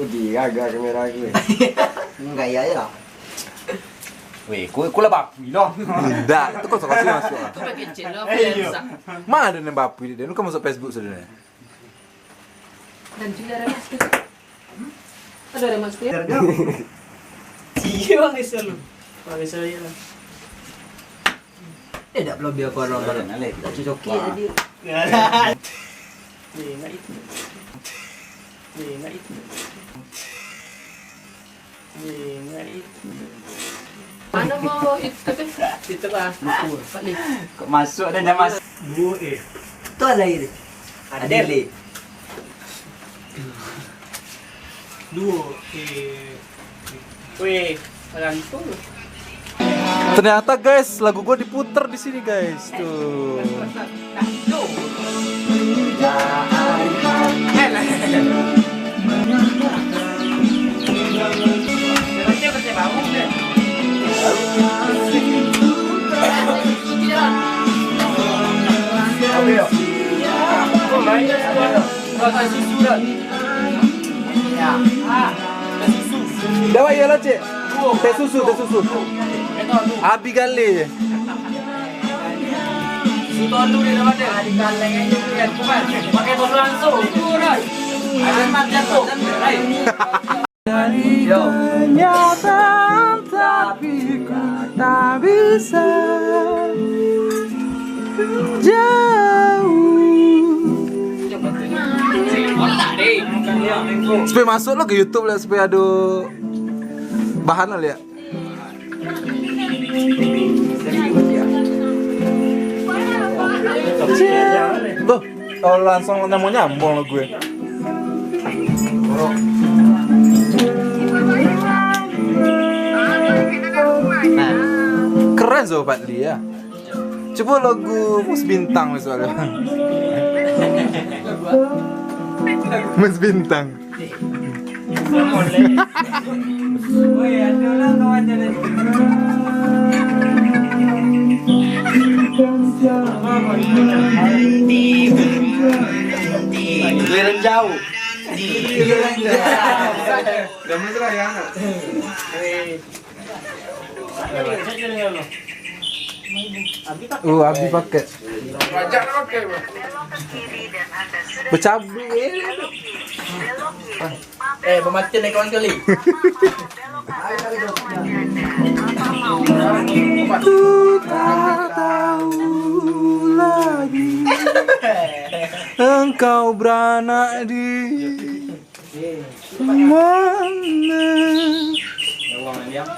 Uji agak kamera gue. Enggak ya ya. Weh, kau lah bapi loh. Tidak, itu kau kasih masuk. Itu pakai channel Firenze. Mana ada yang bapi dia? Nu kan masuk Facebook sebenarnya. Dan juga ada masker. Ada masker. Iya bang Isel lu. Bang Isel ya. Tidak belum biar korong. Tak cocoki tadi. Nih, nggak itu. Nih, nggak itu. Nih, nggak itu. Mana mau itu kan? Itu lah. Balik. Kok masuk dan jam masuk. Itu ada ini. Ada Deli. Wih, langsung. Ternyata guys, lagu gue diputer di sini guys. Tuh. Dapat ya lah cik. Teh susu. Abi kali. Tolu dia dapat dia. Di kaleng aja kan. Bukan. Pakai tolu langsung. Turun. Ada mat jatuh. Dari kenyataan tapi ku tak bisa jauh. Supaya masuk lo ke YouTube lah, supaya ada bahan lo lihat. Tuh, oh langsung nyambung lo gue. Keren sobat dia. Coba lagu Mus Bintang misalnya. Mus Bintang. Giliran jauh. Udah mesra ya anak. Abi pakai. Wajah pakai. Bercabai. Pematian ekor kali. Ku tak tahu lagi engkau beranak di mana.